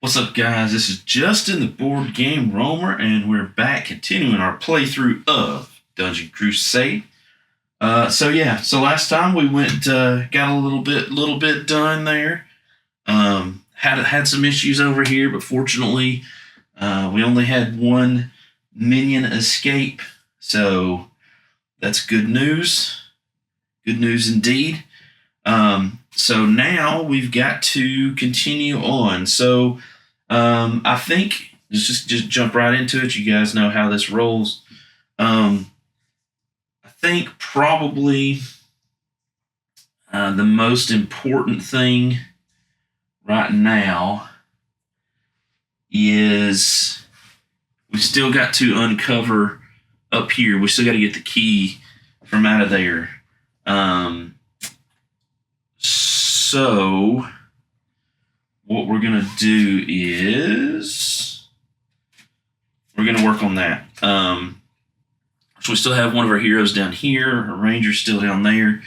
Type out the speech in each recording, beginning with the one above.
What's up, guys? This is Justin, the Board Game Roamer, and we're back continuing our playthrough of Dungeon Crusade. So last time we went, got a little bit done there. Had some issues over here, but fortunately, we only had one minion escape, so that's good news. Good news indeed. So now we've got to continue on. So I think just jump right into it. You guys know how this rolls. I think probably the most important thing right now is we still got to uncover up here. We still got to get the key from out of there. So what we're going to do is we're going to work on that. So we still have one of our heroes down here. Our ranger's still down there.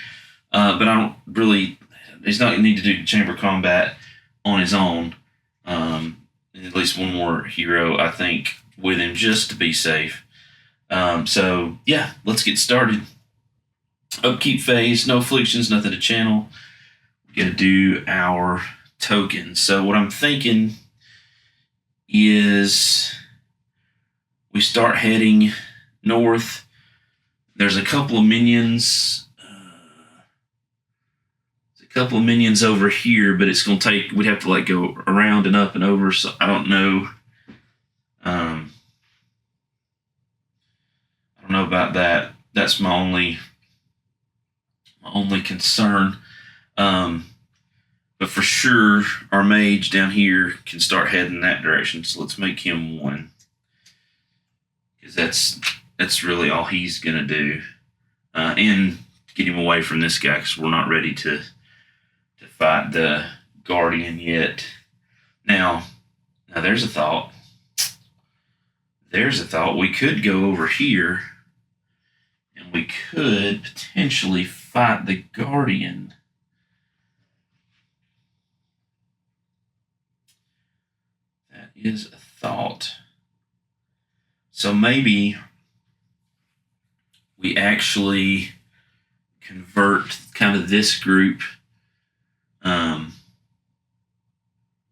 But I don't really, he's not going to need to do chamber combat on his own. At least one more hero, I think, with him just to be safe. So yeah, let's get started. Upkeep phase, no afflictions, nothing to channel. We got to do our tokens. So what I'm thinking is we start heading north. There's a couple of minions. There's a couple of minions over here, but it's going to take, we'd have to like go around and up and over. So I don't know. I don't know about that. That's my only concern. But for sure, our mage down here can start heading that direction. So let's make him one, because that's really all he's gonna do, and get him away from this guy, because we're not ready to fight the guardian yet. Now there's a thought. We could go over here, and we could potentially fight the guardian. That is a thought. So maybe we actually convert kind of this group.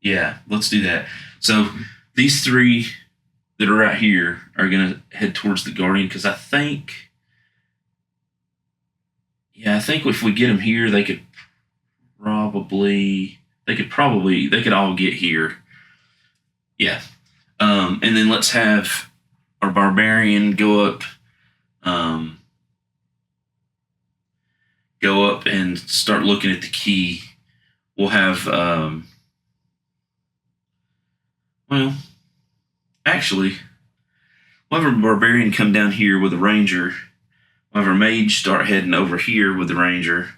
Yeah, let's do that. So these three that are right here are going to head towards the guardian, because I think if we get them here, they could all get here. Yeah. And then let's have our barbarian go up and start looking at the key. We'll have, we'll have our barbarian come down here with a ranger. We'll have our mage start heading over here with the ranger.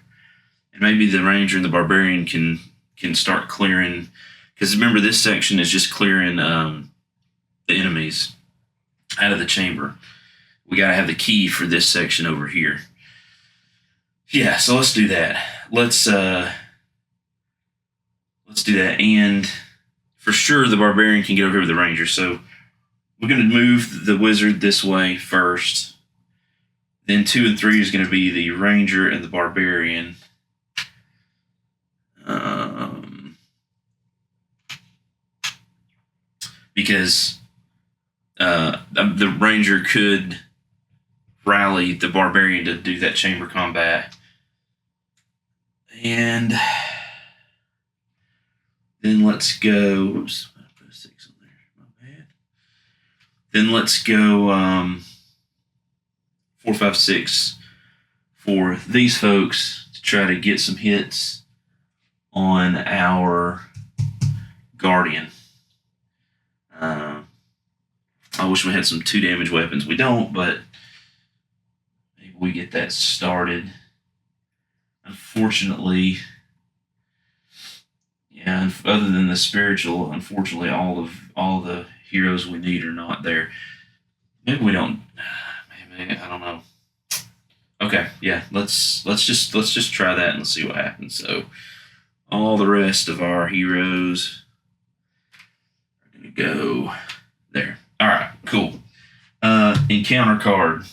And maybe the ranger and the barbarian can start clearing, because remember, this section is just clearing the enemies out of the chamber. We got to have the key for this section over here. Yeah, so let's do that. Let's do that. And for sure, the barbarian can get over here with the ranger. So we're going to move the wizard this way first. Then 2 and 3 is going to be the ranger and the barbarian. Because the ranger could rally the barbarian to do that chamber combat. And then let's go. Oops, I put a 6 on there. My bad. Then let's go 4, 5, 6 for these folks to try to get some hits on our guardian. I wish we had some 2 damage weapons. We don't, but maybe we get that started. Unfortunately, yeah, other than the spiritual, unfortunately, all the heroes we need are not there. Maybe we don't. Maybe, I don't know. Okay, yeah, let's just try that and let's see what happens. So all the rest of our heroes go. There. All right, cool. Encounter card.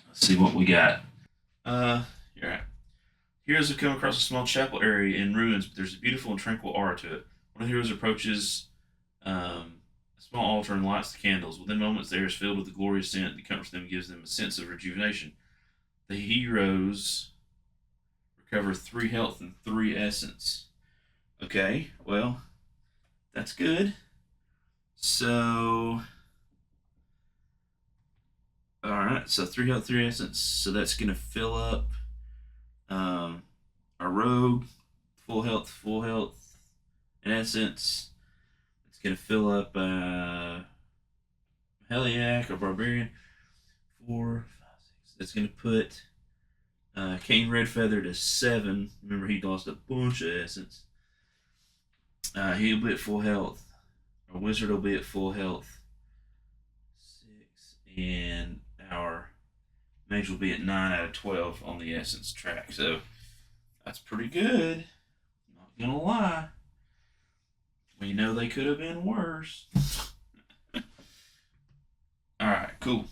Let's see what we got. You're right. Heroes have come across a small chapel area in ruins, but there's a beautiful and tranquil aura to it. One of the heroes approaches a small altar and lights the candles. Within moments, the air is filled with the glorious scent that comforts them and gives them a sense of rejuvenation. The heroes recover 3 health and 3 essence. Okay, well, that's good. So, alright, so 3 health, 3 essence. So that's going to fill up our rogue, full health, and essence. It's going to fill up Heliac or Barbarian. 4, 5, 6. That's going to put Kane Red Feather to 7. Remember, he lost a bunch of essence. He'll be at full health. Our wizard will be at full health. 6. And our mage will be at 9 out of 12 on the essence track. So that's pretty good. Not gonna lie. We know they could have been worse. Alright, cool.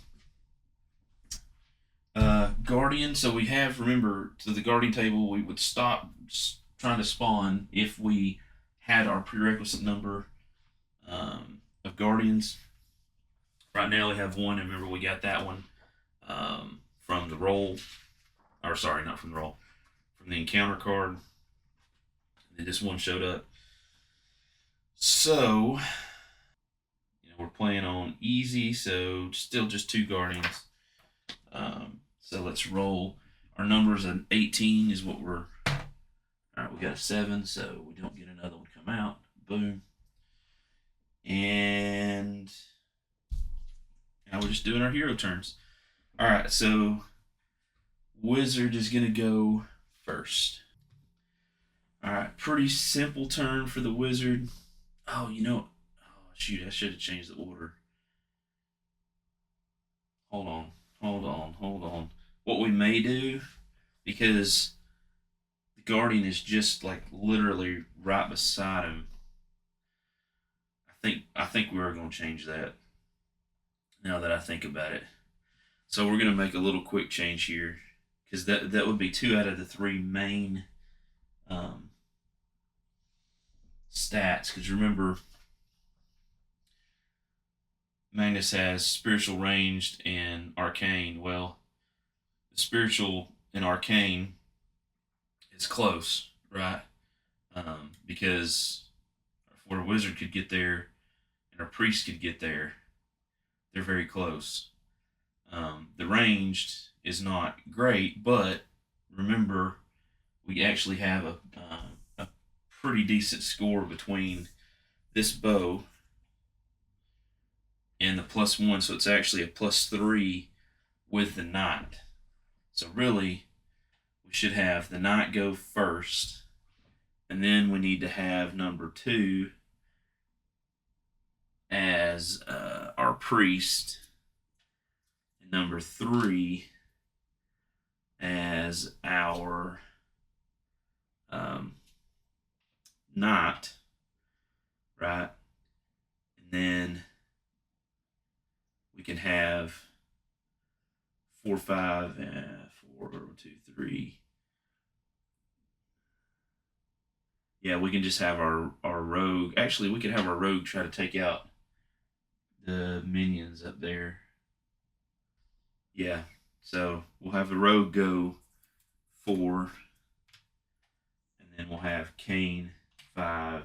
Guardian, so we have, remember, to the Guardian table, we would stop trying to spawn if we had our prerequisite number of Guardians. Right now we have 1, and remember we got that one from the roll, or sorry, not from the roll, from the encounter card. And this one showed up. So, we're playing on easy, so still just 2 Guardians. So let's roll. Our numbers an 18 is what we're. Alright, we got a 7, so we don't get another one come out. Boom. And now we're just doing our hero turns. Alright, so Wizard is going to go first. Alright, pretty simple turn for the Wizard. Oh, shoot, I should have changed the order. Hold on. What we may do, because the Guardian is just like literally right beside him. I think we are going to change that. Now that I think about it, so we're going to make a little quick change here, because that would be 2 out of the 3 main stats. Because remember, Magnus has spiritual, ranged, and arcane. Well, the spiritual and arcane is close, right? Because if our wizard could get there and our priest could get there, they're very close. The ranged is not great, but remember, we actually have a pretty decent score between this bow and the +1, so it's actually a +3 with the knight. So really, we should have the knight go first, and then we need to have number 2 as our priest, and number 3 as our knight, right? And then we can have 4, 5, and 4, 2, 3. Yeah, we can just have our rogue. Actually, we could have our rogue try to take out the minions up there. Yeah, so we'll have the rogue go 4, and then we'll have Kane 5,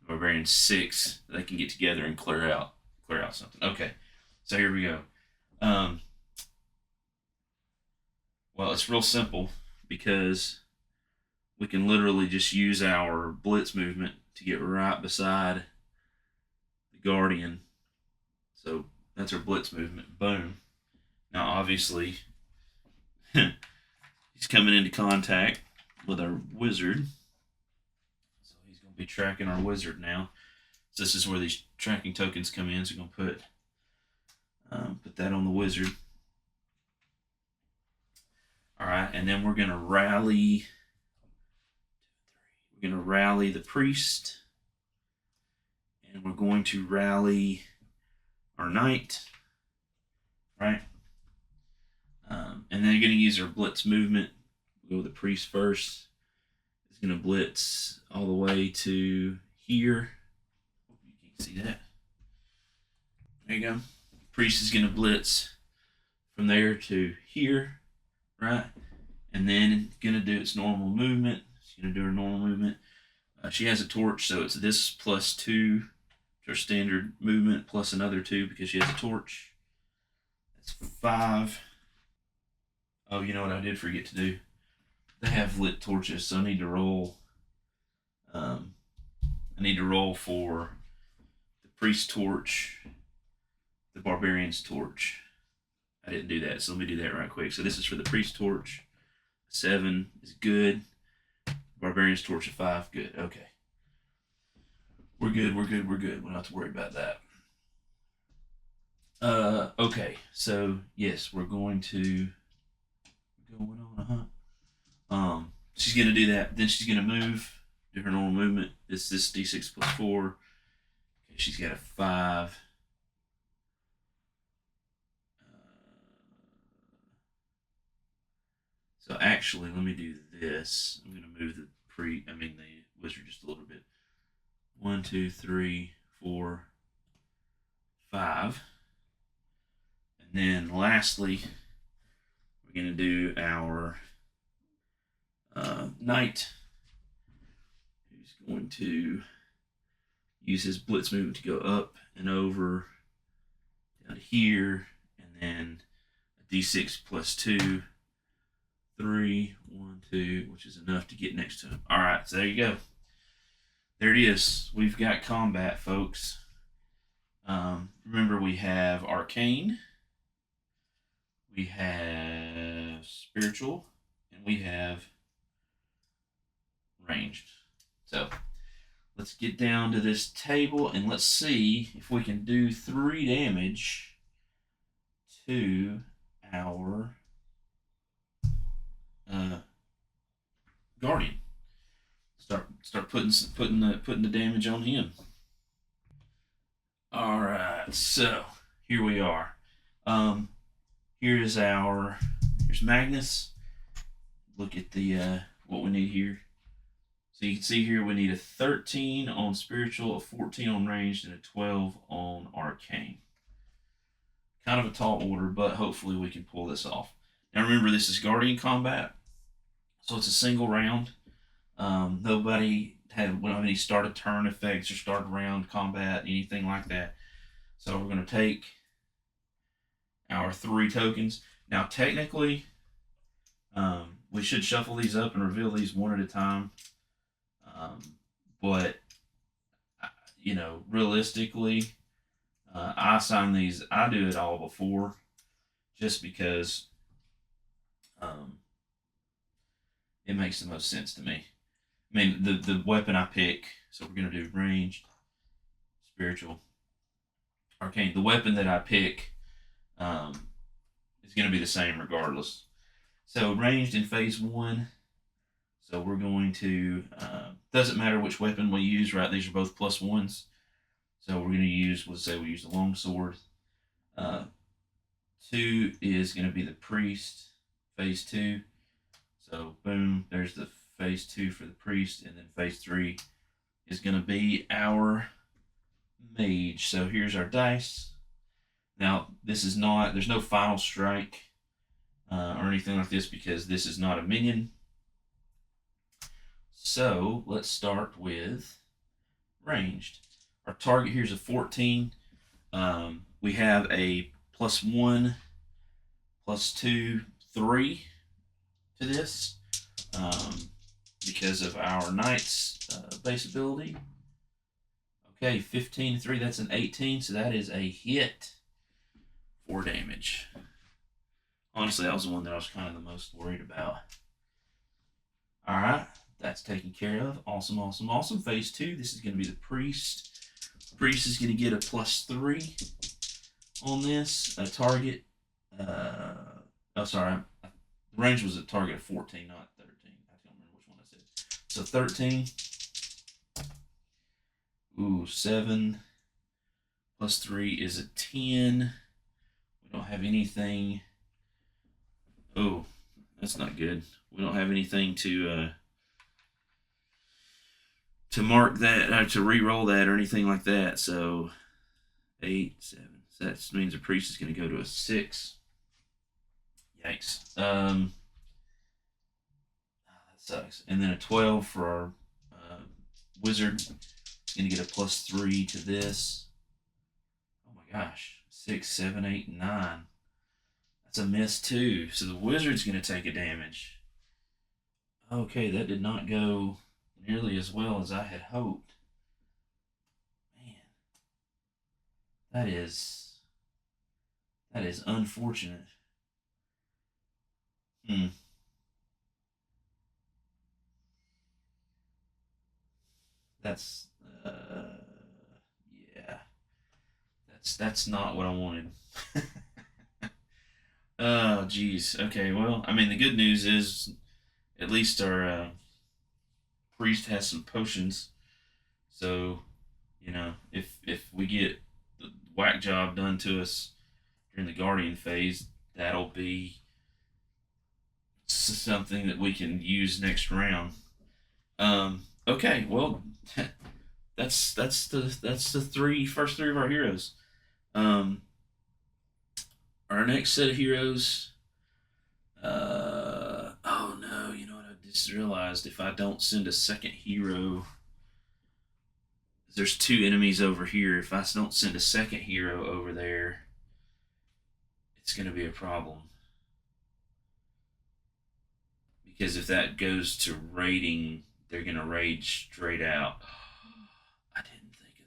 Barbarian 6. They can get together and clear out something. Okay, so here we go. Well, it's real simple, because we can literally just use our blitz movement to get right beside the Guardian. So that's our blitz movement. Boom. Now, obviously, he's coming into contact with our wizard. So he's going to be tracking our wizard now. So this is where these tracking tokens come in. So we're going to put that on the wizard. All right, and then we're going to rally. We're going to rally the priest, And we're going to rally our knight, right? And then you're going to use our blitz movement. We'll go with the priest first. It's going to blitz all the way to here. Hope you can see that. There you go. Priest is going to blitz from there to here, right? And then it's going to do its normal movement. It's going to do her normal movement. She has a torch, so it's this plus 2 to her standard movement plus another 2 because she has a torch. That's 5. Oh, you know what I did forget to do? They have lit torches, so I need to roll. I need to roll for the priest torch, the barbarian's torch. I didn't do that, so let me do that right quick. So this is for the priest torch. 7 is good. Barbarian's torch of 5, good. Okay. We're good. We don't have to worry about that. Okay, so yes, we're going on a hunt. She's gonna do that. Then she's gonna move, do her normal movement. It's this d6 plus 4. Okay, she's got a 5. So actually, let me do this. I'm gonna move the wizard just a little bit. 1, 2, 3, 4, 5. And then lastly, we're going to do our knight, who's going to use his blitz movement to go up and over down here, and then a d6 plus 2, 3, 1, 2, which is enough to get next to him. All right, so there you go. There it is. We've got combat, folks. Remember, we have arcane, we have spiritual, and we have ranged. So let's get down to this table and let's see if we can do 3 damage to our guardian. Start putting the damage on him. All right, so here we are. Here's Magnus. Look at the what we need here. So you can see here we need a 13 on spiritual, a 14 on ranged, and a 12 on arcane. Kind of a tall order, but hopefully we can pull this off. Now remember, this is Guardian combat, so it's a single round. We don't have any start a turn effects or start round combat, anything like that. So we're going to take our 3 tokens. Now technically, we should shuffle these up and reveal these one at a time. But realistically, I assign these. I do it all before, just because it makes the most sense to me. I mean, the weapon I pick. So we're gonna do ranged, spiritual, arcane. The weapon that I pick is gonna be the same regardless. So ranged in phase 1. So we're going to, doesn't matter which weapon we use, right? These are both +1s. So we're going to use, let's say we use the longsword. 2 is going to be the priest, phase 2. So boom, there's the phase 2 for the priest. And then phase 3 is going to be our mage. So here's our dice. Now, there's no final strike or anything like this because this is not a minion. So let's start with ranged. Our target here is a 14. We have a +1, +2, 3 to this because of our knight's base ability. Okay, 15 3, that's an 18, so that is a hit for damage. Honestly, that was the one that I was kind of the most worried about. All right. That's taken care of. Awesome, awesome, awesome. Phase 2, this is going to be the priest. Priest is going to get a +3 on this. A target. The range was a target of 14, not 13. I don't remember which one I said. So 13. Ooh, 7 plus 3 is a 10. We don't have anything. Oh, that's not good. We don't have anything to mark that, to re-roll that, or anything like that. So 8, 7. So that means the priest is going to go to a 6. Yikes. That sucks. And then a 12 for our wizard. He's going to get a +3 to this. Oh my gosh. 6, 7, 8, 9. That's a miss too. So the wizard's going to take a damage. Okay, that did not go nearly as well as I had hoped. Man, that is unfortunate. That's yeah. That's not what I wanted. Oh, geez. Okay, well, I mean, the good news is at least our priest has some potions. So, if we get the whack job done to us during the guardian phase, that'll be something that we can use next round. Okay, well, that's the first three of our heroes. Um, our next set of heroes. Oh no, you know what I just realized? If I don't send a second hero, there's 2 enemies over here. If I don't send a second hero over there, it's going to be a problem. Because if that goes to raiding, they're going to raid straight out. I didn't think of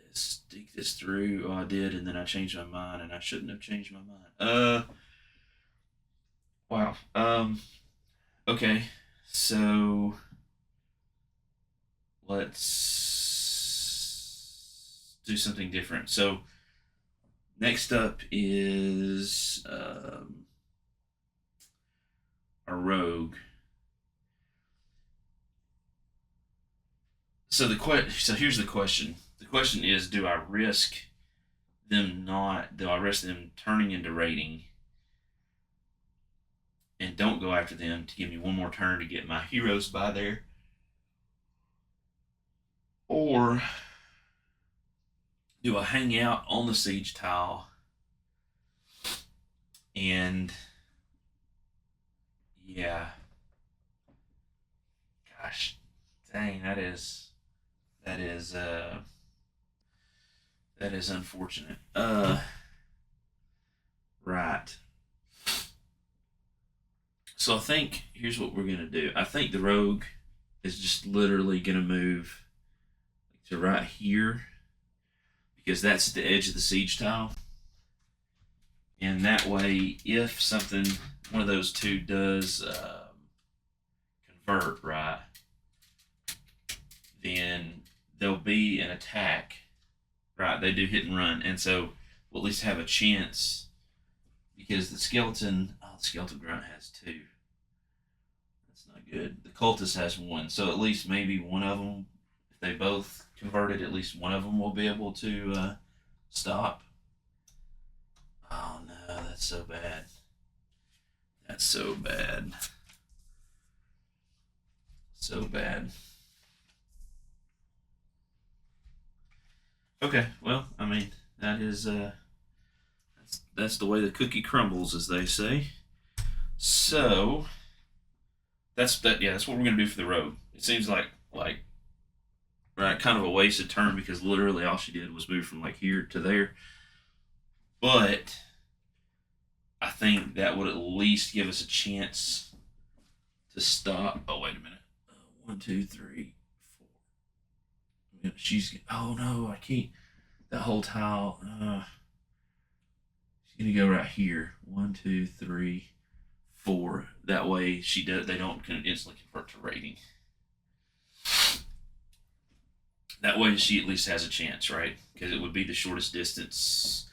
this. Think this through. Oh, I did, and then I changed my mind, and I shouldn't have changed my mind. Wow. Okay. So let's do something different. So next up is a rogue. So so here's the question. The question is, do I risk them turning into raiding and don't go after them to give me one more turn to get my heroes by there? Or do I hang out on the siege tile and yeah, gosh, dang, that is unfortunate. Right. So I think here's what we're gonna do. I think the rogue is just literally gonna move to right here because that's the edge of the siege tile. And that way, if one of those two does convert, right, then there'll be an attack, right? They do hit and run, and so we'll at least have a chance because the skeleton grunt has 2. That's not good. The cultist has 1, so at least maybe one of them, if they both converted, at least one of them will be able to stop. Oh no, that's so bad. That's so bad. So bad. Okay, well, I mean, that's the way the cookie crumbles, as they say. So that's that. Yeah, that's what we're gonna do for the rogue. It seems like right, kind of a wasted turn because literally all she did was move from like here to there. But I think that would at least give us a chance to stop. Oh wait a minute. 1, 2, 3, 4. Oh no, I can't. That whole tile. She's gonna go right here. 1, 2, 3, 4. That way they don't instantly convert to raiding. That way she at least has a chance, right? Because it would be the shortest distance.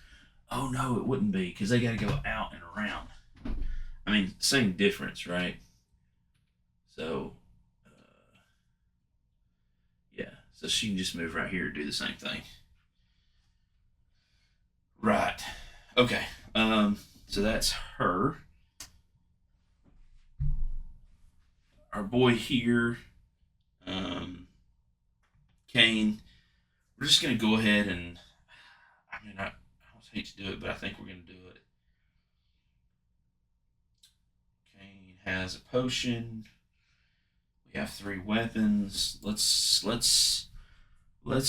Oh no, it wouldn't be because they got to go out and around. I mean, same difference, right? So, yeah. So she can just move right here and do the same thing. Right. Okay. So that's her. Our boy here, Kane. We're just gonna go ahead and, I mean, I hate to do it, but I think we're gonna do it. Kane has a potion. We have 3 weapons. Let's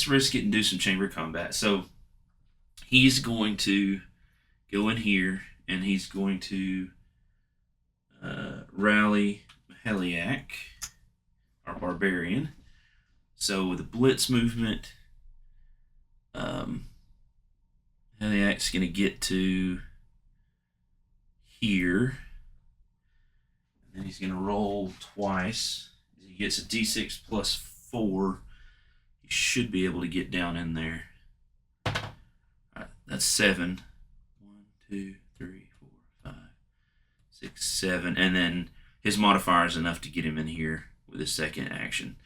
risk it and do some chamber combat. So he's going to go in here and he's going to rally Heliac, our barbarian. So with the blitz movement, Heliac's going to get to here. And then he's going to roll twice. He gets a d6 plus 4. He should be able to get down in there. All right, that's 7. 1, 2, 3, 4, 5, 6, 7. And then his modifier is enough to get him in here with his second action.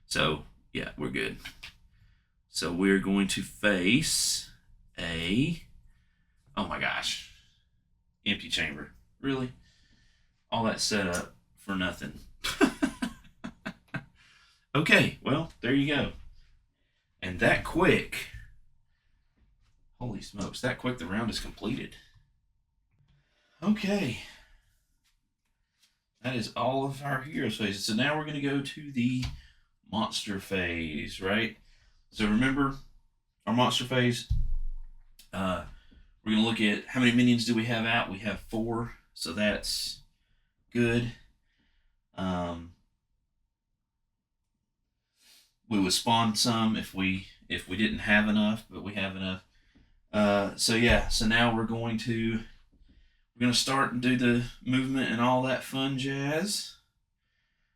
So, yeah, we're good. So we're going to face a... Oh my gosh. Empty chamber. Really? All that setup for nothing. Okay, well, there you go. And that quick... Holy smokes, that quick the round is completed. Okay. That is all of our heroes phases. So now we're going to go to the monster phase, right? So remember, our monster phase, we're going to look at how many minions do we have out. We have 4, so that's good. We would spawn some if we didn't have enough, but we have enough. So yeah, so now we're going to start and do the movement and all that fun jazz.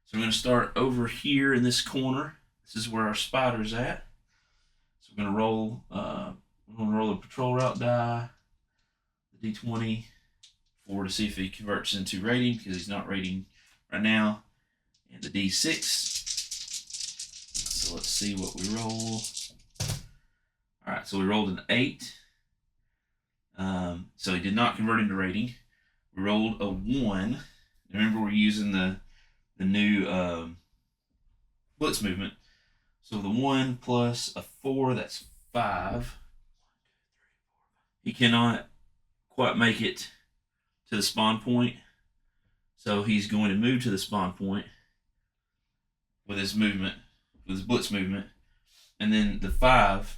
So we're going to start over here in this corner. This is where our spider's at. So we're going to roll. We're going to roll a patrol route die, the d20, to see if he converts into rating, because he's not rating right now, and the d6. So let's see what we roll. All right, so we rolled an 8. So he did not convert into rating. We rolled a 1. Remember, we're using the new blitz movement. So the 1 plus a 4, that's 5. He cannot quite make it to the spawn point. So he's going to move to the spawn point with his movement, with his blitz movement. And then the 5,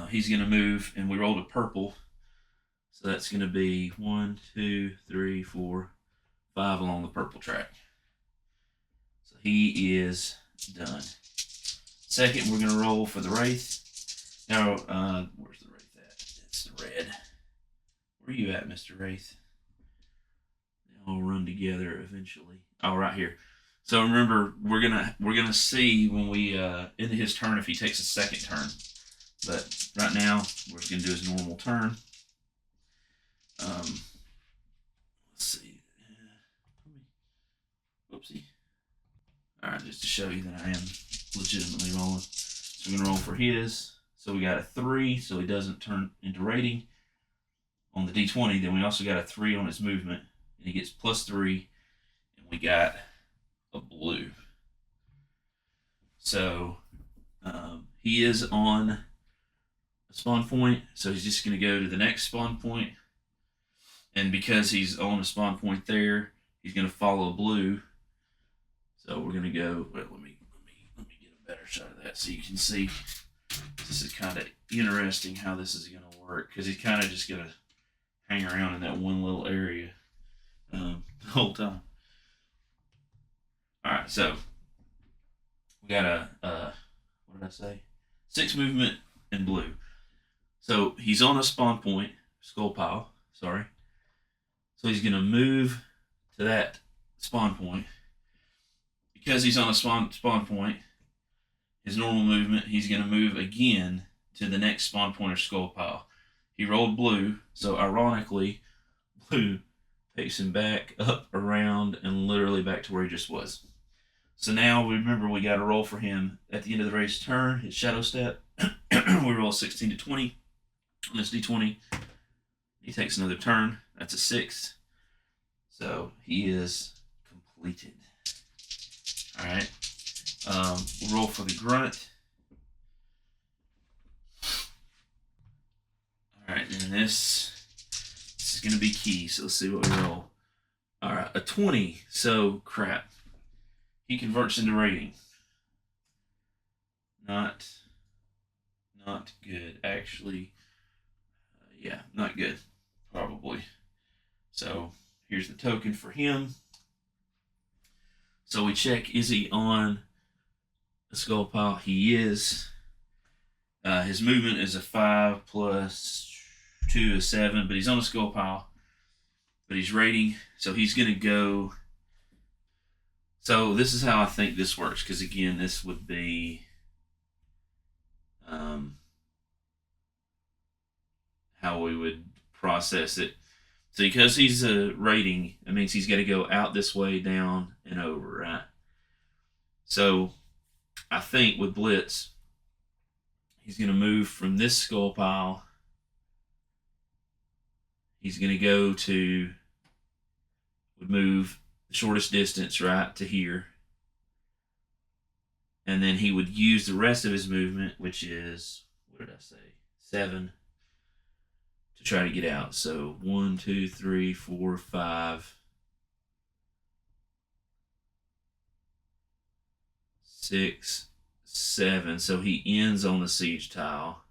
he's going to move, and we rolled a purple. So that's going to be 1, 2, 3, 4, 5 along the purple track. So he is done. Second, we're going to roll for the Wraith. Now, where's the Wraith at? It's the red. Where are you at, Mr. Wraith? They all run together eventually. Oh, right here. So remember, we're gonna see when we into his turn if he takes a second turn. But right now, we're just gonna do his normal turn. Let's see. Whoopsie. All right, just to show you that I am legitimately rolling. So we're gonna roll for his. So we got a 3, so he doesn't turn into rating on the d20. Then we also got a 3 on his movement, and he gets +3, and we got a blue. So he is on a spawn point, so he's just going to go to the next spawn point, and because he's on a spawn point there, he's going to follow blue. So we're going to go. Well, let me get a better shot of that so you can see. This is kind of interesting how this is going to work, because he's kind of just going to hang around in that one little area the whole time. All right, so we got a what did I say? 6 movement in blue. So he's on a spawn point, skull pile. Sorry. So he's gonna move to that spawn point. Because he's on a spawn point, his normal movement, he's gonna move again to the next spawn point or skull pile. He rolled blue, so ironically, blue takes him back up, around, and literally back to where he just was. So now remember we got to roll for him at the end of the race turn, his shadow step. We roll 16 to 20 on this d20. He takes another turn. That's a 6. So he is completed. All right. We'll roll for the grunt. All right, and this is going to be key. So let's see what we roll. All right, a 20. So crap. He converts into rating. Not good. Actually, yeah, not good. Probably. So here's the token for him. So we check, is he on a skull pile? He is. His movement is a 5 plus 2 is 7, but he's on a skull pile. But he's rating, so he's going to go. So this is how I think this works, because again, this would be how we would process it. So because he's a rating, it means he's got to go out this way, down, and over, right? So I think with Blitz, he's going to move from this skull pile. He's going to go to, would move the shortest distance, right, to here. And then he would use the rest of his movement, which is, what did I say, 7, to try to get out. So 1, 2, 3, 4, 5, 6, 7. So he ends on the siege tile.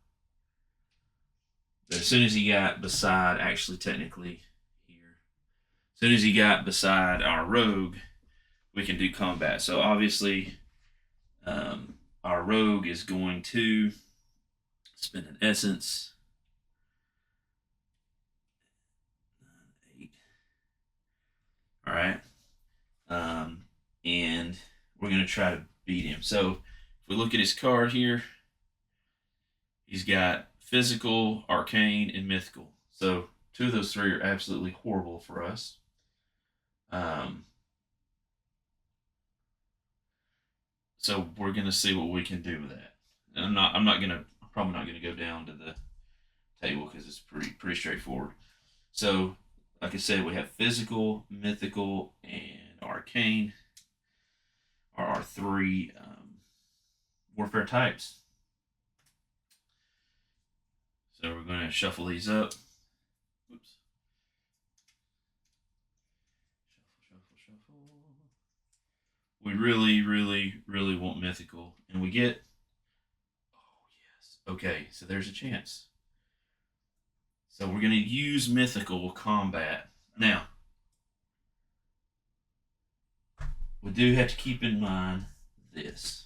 But as soon as he got beside, actually technically here, as soon as he got beside our rogue, we can do combat. So obviously our rogue is going to spend an essence. 8. All right. And we're going to try to beat him. So if we look at his card here, he's got physical, arcane, and mythical. So 2 of those 3 are absolutely horrible for us. So we're gonna see what we can do with that. And I'm probably not gonna go down to the table because it's pretty straightforward. So, like I said, we have physical, mythical, and arcane are our 3 warfare types. So we're going to shuffle these up. Oops. Shuffle. We really want mythical. And we get, oh yes. Okay, so there's a chance. So we're going to use mythical combat. Now, we do have to keep in mind this.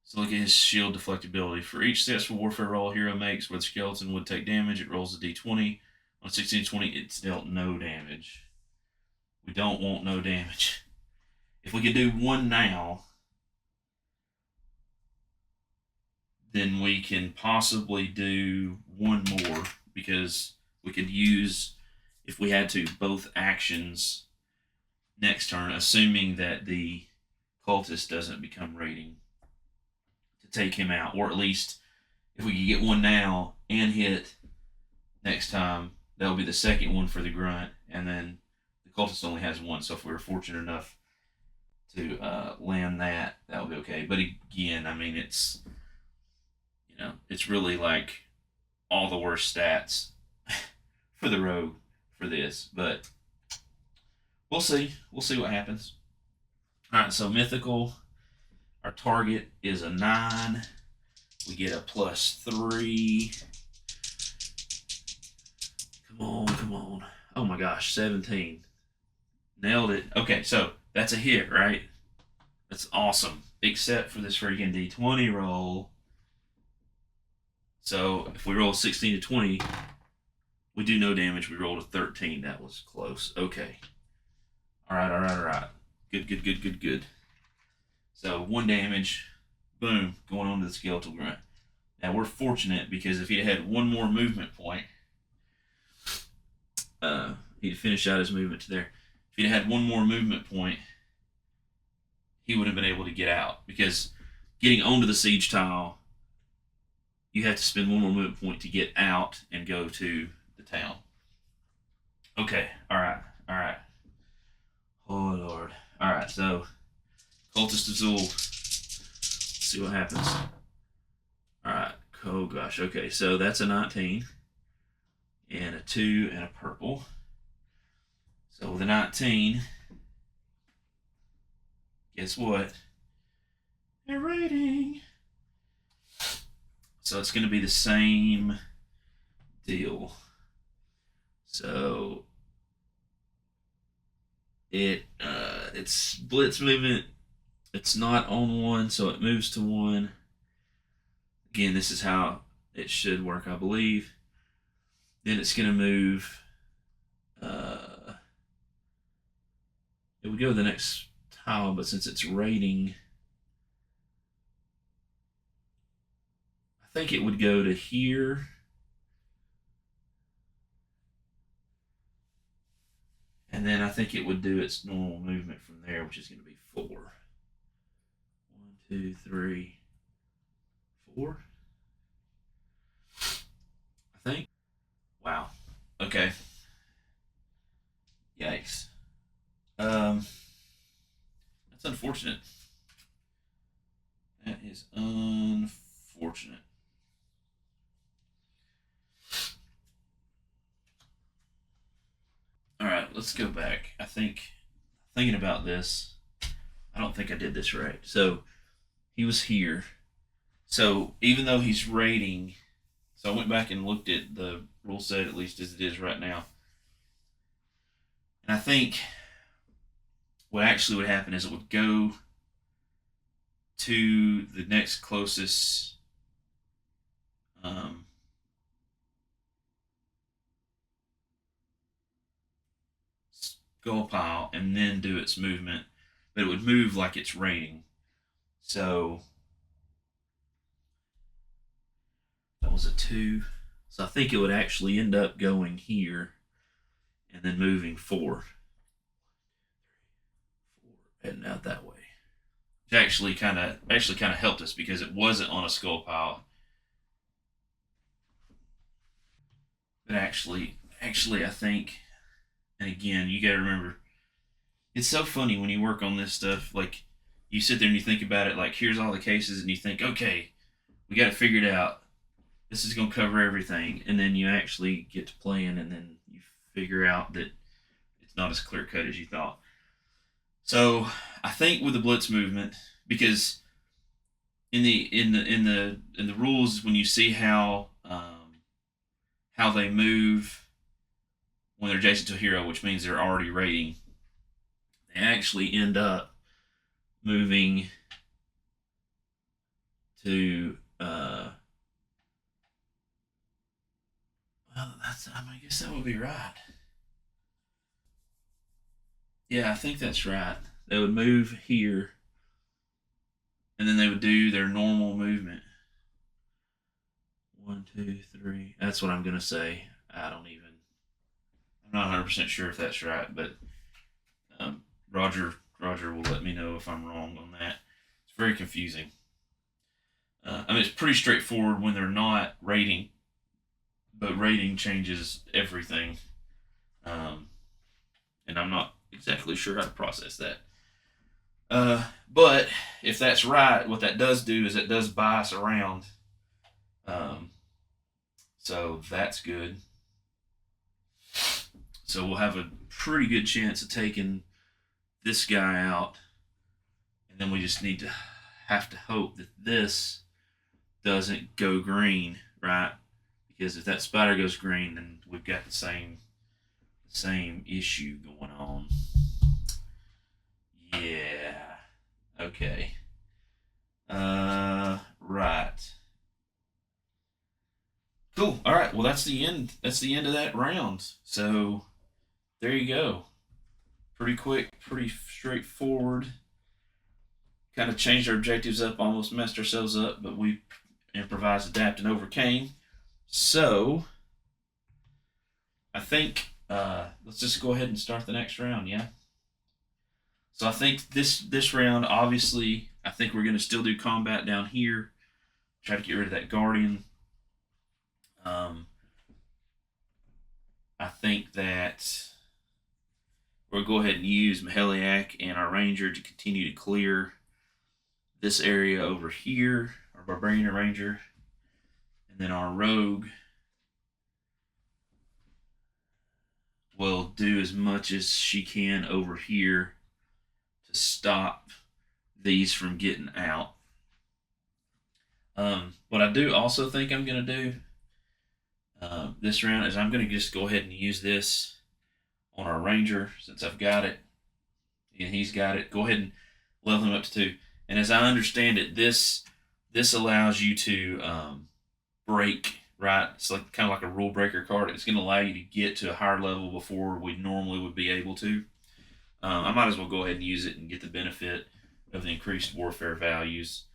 So look at his shield deflectability. For each successful warfare roll a hero makes where the skeleton would take damage, it rolls a d20. On 16-20, it's dealt no damage. We don't want no damage. If we could do 1 now, then we can possibly do 1 more, because we could use, if we had to, both actions next turn, assuming that the cultist doesn't become rating, to take him out. Or at least if we could get 1 now and hit next time, that'll be the second one for the grunt, and then the cultist only has 1. So if we were fortunate enough to land that, that would be okay. But again, I mean, it's, you know, it's really like all the worst stats for the rogue for this, but we'll see. We'll see what happens. All right, so mythical, our target is a 9. We get a +3. Come on. Oh my gosh, 17. Nailed it. Okay, so that's a hit, right? That's awesome. Except for this freaking D20 roll. So if we roll 16 to 20, we do no damage. We rolled a 13. That was close. Okay. All right. Good. So 1 damage. Boom. Going on to the skeletal grunt. Now we're fortunate because if he'd had 1 more movement point, he'd finish out his movement to there. If he'd had 1 more movement point, he would have been able to get out, because getting onto the siege tile, you have to spend one more movement point to get out and go to the town. Okay, all right. Oh Lord. All right, so Cultist of Zul. Let's see what happens. All right. Oh gosh. Okay, so that's a 19 and a 2 and a purple. So with a 19, guess what? They're rating. So it's going to be the same deal. So it's blitz movement. It's not on 1, so it moves to 1. Again, this is how it should work, I believe. Then it's going to move. It would go to the next tile, but since it's rating, I think it would go to here. And then I think it would do its normal movement from there, which is going to be 4. 1, 2, 3, 4. I think. Wow. Okay. Yikes. That's unfortunate. That is unfortunate. All right, let's go back. Thinking about this, I don't think I did this right. So he was here. So even though he's rating, so I went back and looked at the rule set, at least as it is right now. And I think what actually would happen is it would go to the next closest skull pile and then do its movement, but it would move like it's raining. So that was a 2. So I think it would actually end up going here and then moving 4. Heading out that way. Which actually kind of helped us because it wasn't on a skull pile. But actually I think, and again, you got to remember, it's so funny when you work on this stuff. Like, you sit there and you think about it, like, here's all the cases, and you think, okay, we got to figure it out. This is going to cover everything. And then you actually get to playing, and then you figure out that it's not as clear cut as you thought. So I think with the blitz movement, because in the rules, when you see how they move when they're adjacent to a hero, which means they're already rating, they actually end up moving to well, I guess that would be right. Yeah, I think that's right. They would move here, and then they would do their normal movement. 1, 2, 3. That's what I'm gonna say. I'm not 100% sure if that's right, but Roger will let me know if I'm wrong on that. It's very confusing. I mean, it's pretty straightforward when they're not rating, but rating changes everything. And I'm not exactly sure how to process that. But if that's right, what that does do is it does bias around. So that's good. So we'll have a pretty good chance of taking this guy out. And then we just have to hope that this doesn't go green, right? Because if that spider goes green, then we've got the same issue going on. Yeah. Okay. Right. Cool. All right. Well, that's the end. That's the end of that round. So there you go. Pretty quick, pretty straightforward. Kind of changed our objectives up, almost messed ourselves up, but we improvised, adapted, and overcame. So I think let's just go ahead and start the next round. Yeah. So I think this round, obviously, I think we're going to still do combat down here. Try to get rid of that Guardian. I think that we'll go ahead and use Maheliak and our Ranger to continue to clear this area over here, our Barbarian and Ranger. And then our Rogue will do as much as she can over here to stop these from getting out. What I do also think I'm going to do this round is I'm going to just go ahead and use this on our Ranger since I've got it and he's got it. Go ahead and level him up to 2. And as I understand it, this allows you to break, right? It's like kind of like a rule breaker card. It's going to allow you to get to a higher level before we normally would be able to. I might as well go ahead and use it and get the benefit of the increased warfare values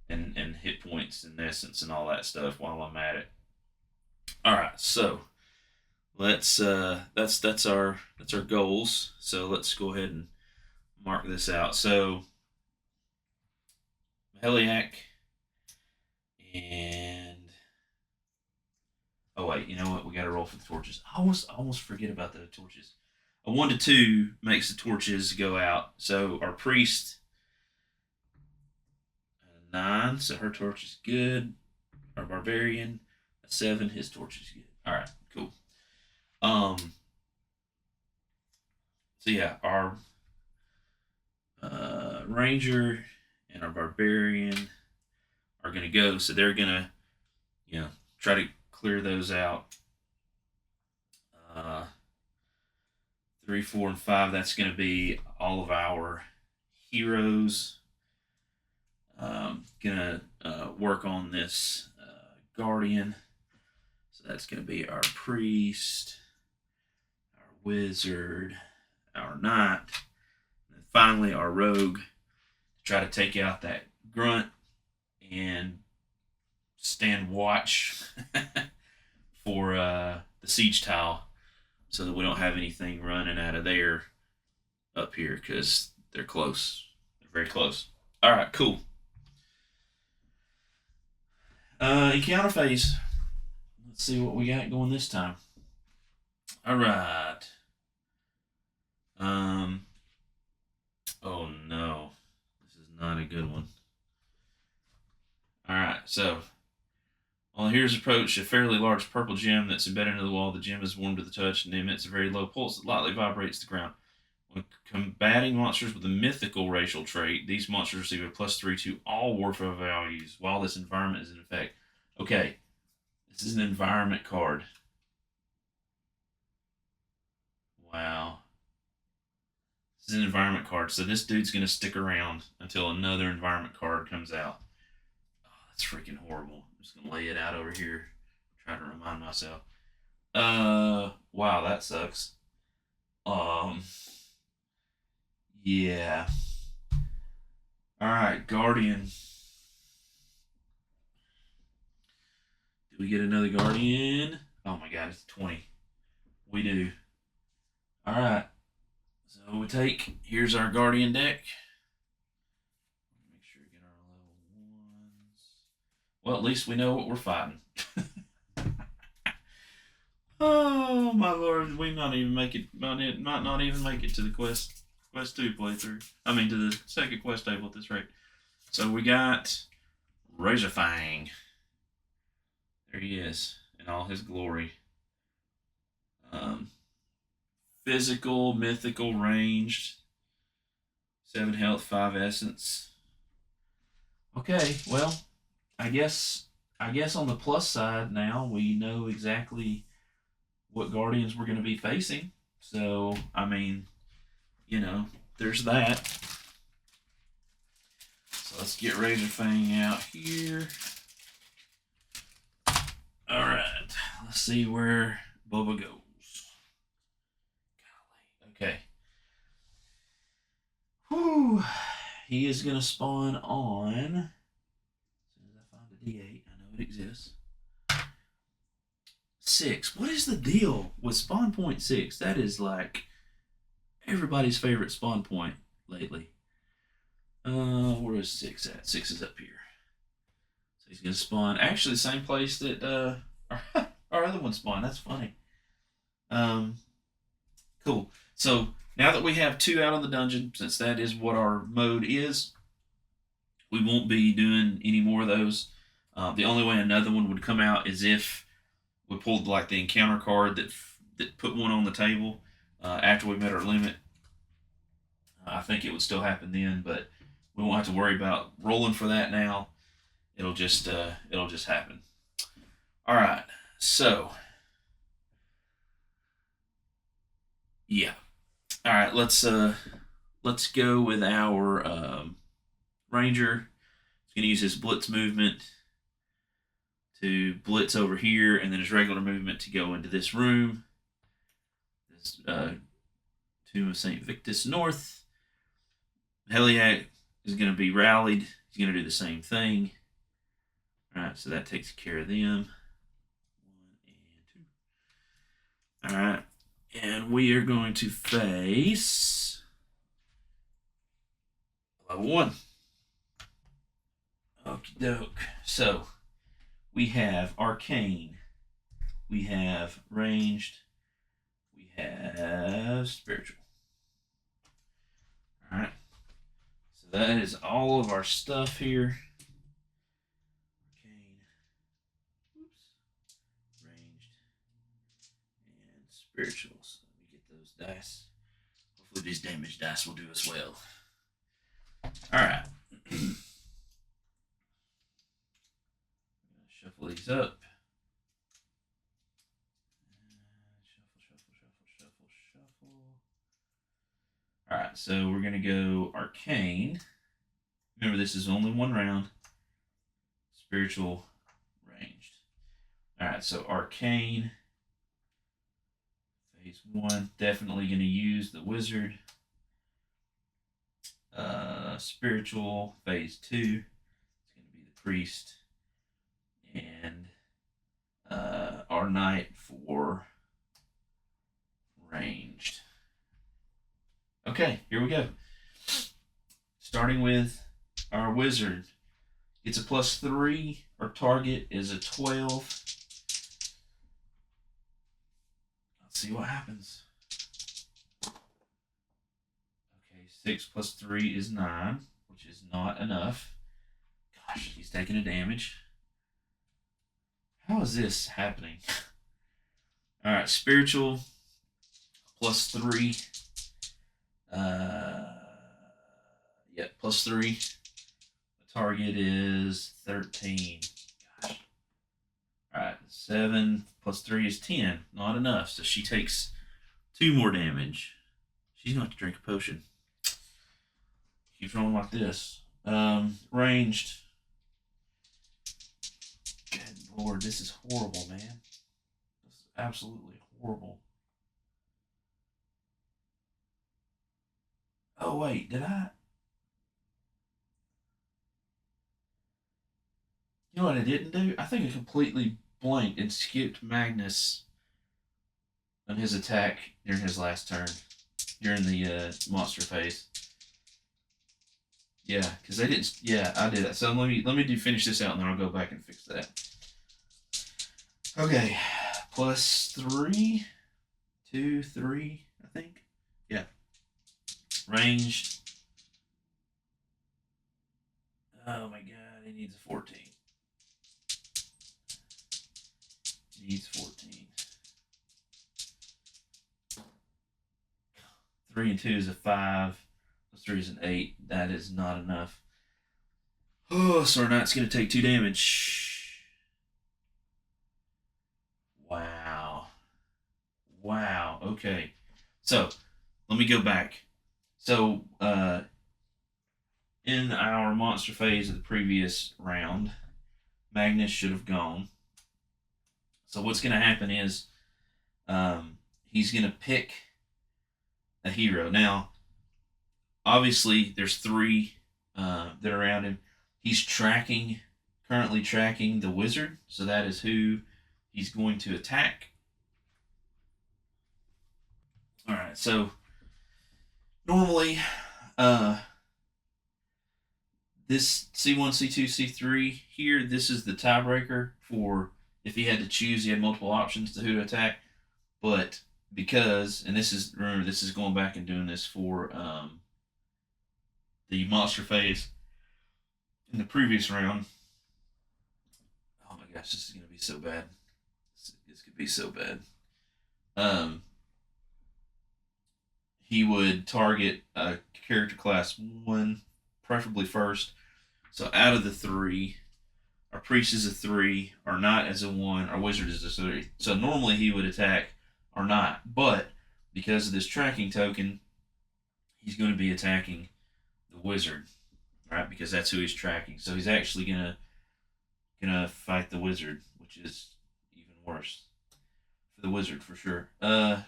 and hit points and essence and all that stuff while I'm at it. All right, so let's that's our goals. So let's go ahead and mark this out. So Maheliak and oh wait, you know what? We got to roll for the torches. I almost forget about the torches. A 1 to 2 makes the torches go out. So our priest 9, so her torch is good. Our barbarian a 7, his torch is good. All right, cool. So yeah, our ranger and our barbarian are gonna go. So they're gonna, try to clear those out. 3, 4, and 5. That's gonna be all of our heroes. Gonna work on this guardian. So that's gonna be our priest, our wizard, our knight, and finally our rogue to try to take out that grunt and stand watch for the siege tile so that we don't have anything running out of there up here because they're close. They're very close. All right, cool. Encounter phase. Let's see what we got going this time. All right. Oh no, this is not a good one. All right, so while here's approach a fairly large purple gem that's embedded into the wall. The gem is warm to the touch and emits a very low pulse that lightly vibrates the ground. When combating monsters with a mythical racial trait, these monsters receive a +3 to all warfare values while this environment is in effect. Okay, this is an environment card. Wow. This is an environment card, so this dude's going to stick around until another environment card comes out. Oh, that's freaking horrible. I'm just going to lay it out over here, try to remind myself. Wow, that sucks. Yeah. All right, Guardian. Do we get another Guardian? Oh my God, it's 20. We do. All right. So we take, here's our Guardian deck. Make sure we get our level 1s. Well, at least we know what we're fighting. Oh my Lord, we might even make it. Might not even make it to the quest 2 playthrough. I mean, to the second quest table at this rate. So we got Razorfang. There he is in all his glory. Physical, mythical, ranged. 7 health, 5 essence. Okay, well, I guess on the plus side now we know exactly what Guardians we're going to be facing. So, I mean, there's that. So let's get Razorfang out here. Alright, let's see where Bubba goes. Golly, okay. Whew. He is going to spawn on, as soon as I find a D8, I know it exists. 6. What is the deal with spawn point 6? That is like everybody's favorite spawn point lately. Where is 6 at? 6 is up here. So he's gonna spawn actually the same place that our other one spawned. That's funny. Cool. So now that we have 2 out of the dungeon, since that is what our mode is, we won't be doing any more of those. The only way another one would come out is if we pulled like the encounter card that put one on the table after we met our limit. I think it would still happen then, but we won't have to worry about rolling for that now. It'll just happen. All right. So yeah. All right. Let's go with our ranger. He's gonna use his blitz movement to blitz over here, and then his regular movement to go into this room. This Tomb of St. Victus North. Heliac is going to be rallied. He's going to do the same thing. All right, so that takes care of them. 1 and 2. All right, and we are going to face level 1. Okie doke. So we have arcane, we have ranged, we have spiritual. All right. So that is all of our stuff here. Arcane, ranged, and spiritual. So let me get those dice. Hopefully these damage dice will do as well. All right. Shuffle these up. Shuffle. All right, so we're going to go arcane. Remember, this is only 1 round. Spiritual, ranged. All right, so arcane. Phase 1, definitely going to use the wizard. Spiritual, phase 2. It's going to be the priest. And our knight for ranged. Okay, here we go. Starting with our wizard. It's a +3. Our target is a 12. Let's see what happens. Okay, 6 + 3 is 9, which is not enough. Gosh, he's taking a damage. How is this happening? All right, spiritual +3. Yeah, +3. The target is 13. Gosh. All right, 7 + 3 is 10. Not enough, so she takes 2 more damage. She's gonna have to drink a potion. Keeps rolling like this. Ranged. Good Lord, this is horrible, man. This is absolutely horrible. Oh, wait, did I? You know what I didn't do? I think I completely blanked and skipped Magnus on his attack during his last turn, during the monster phase. Yeah, because they didn't. Yeah, I did that. So let me finish this out, and then I'll go back and fix that. Okay, +3, 2, 3, I think. Yeah. Ranged. Oh my God, he needs a 14. He needs 14. 3 and 2 is a 5. +3 is an 8. That is not enough. Oh, so our knight's going to take 2 damage. Wow. Wow. Okay. So, let me go back. So, in our monster phase of the previous round, Magnus should have gone. So what's going to happen is he's going to pick a hero. Now, obviously, there's 3 that are around him. He's currently tracking the wizard, so that is who he's going to attack. All right, so normally, this C1, C2, C3 here, this is the tiebreaker for if he had to choose, he had multiple options to who to attack. But because, and this is, remember, this is going back and doing this for the monster phase in the previous round. Oh my gosh, this is going to be so bad. This could be so bad. He would target a character class 1, preferably first. So out of the 3, our priest is a 3, our knight is a 1, our wizard is a 3. So normally he would attack our knight, but because of this tracking token, he's going to be attacking the wizard, right? Because that's who he's tracking. So he's actually gonna fight the wizard, which is even worse for the wizard for sure. Oh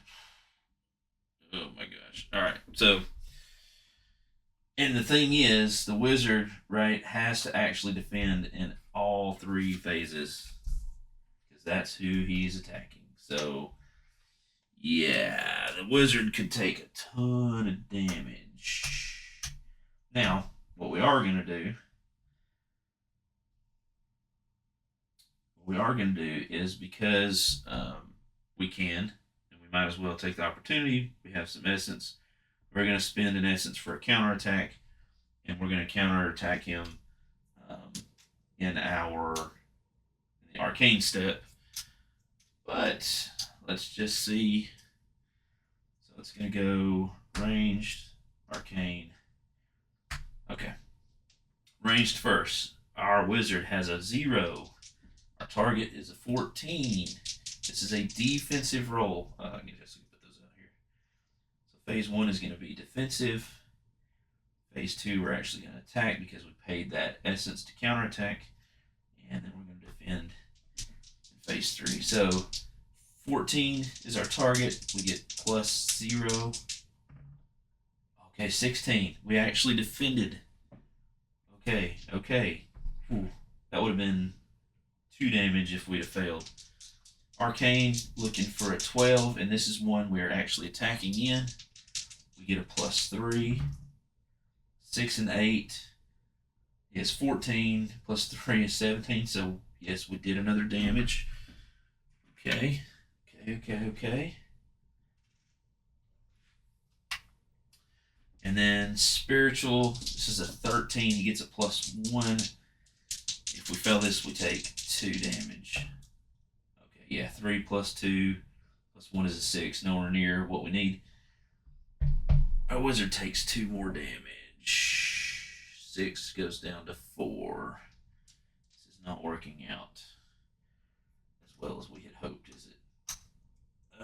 my gosh! All right, so. And the thing is, the wizard, right, has to actually defend in all 3 phases. Because that's who he's attacking. So, yeah, the wizard could take a ton of damage. Now, what we are going to do, is because we can, and we might as well take the opportunity, we have some essence. We're going to spend an essence for a counterattack, and we're going to counterattack him in the arcane step. But let's just see. So it's going to go ranged, arcane. Okay. Ranged first. Our wizard has a 0. Our target is a 14. This is a defensive roll. I guess we put those out here. Phase 1 is going to be defensive. Phase 2, we're actually going to attack because we paid that essence to counterattack. And then we're going to defend in phase 3. So 14 is our target. We get plus 0. Okay, 16. We actually defended. Okay. Ooh, that would have been 2 damage if we'd have failed. Arcane, looking for a 12, and this is one we're actually attacking in. We get a plus 3. 6 and 8 is 14. Plus 3 is 17. So, yes, we did another damage. Okay. And then spiritual. This is a 13. He gets a plus 1. If we fail this, we take 2 damage. Okay, yeah, 3 plus 2 plus 1 is a 6. Nowhere near what we need. Our wizard takes 2 more damage. 6 goes down to 4. This is not working out as well as we had hoped, is it?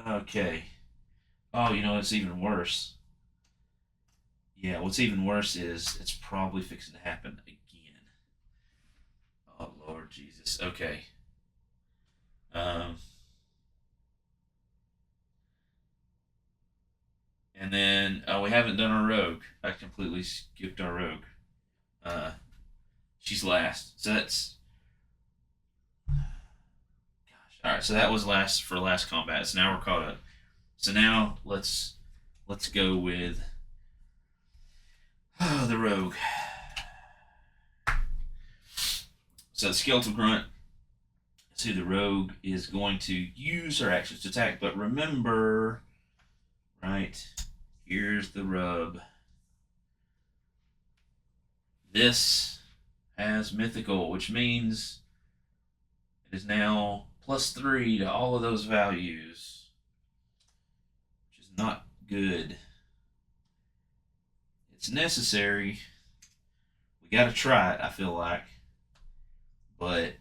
Okay. Oh, you know, it's even worse. Yeah, what's even worse is it's probably fixing to happen again. Oh, Lord Jesus. Okay. And then we haven't done our rogue. I completely skipped our rogue. She's last. So that's... Gosh. Alright, so that was last combat. So now we're caught up. So now let's go with the rogue. So the skeletal grunt is who the rogue is going to use her actions to attack. But remember, right, here's the rub. This has mythical, which means it is now plus 3 to all of those values, which is not good. It's necessary. We got to try it, I feel like, but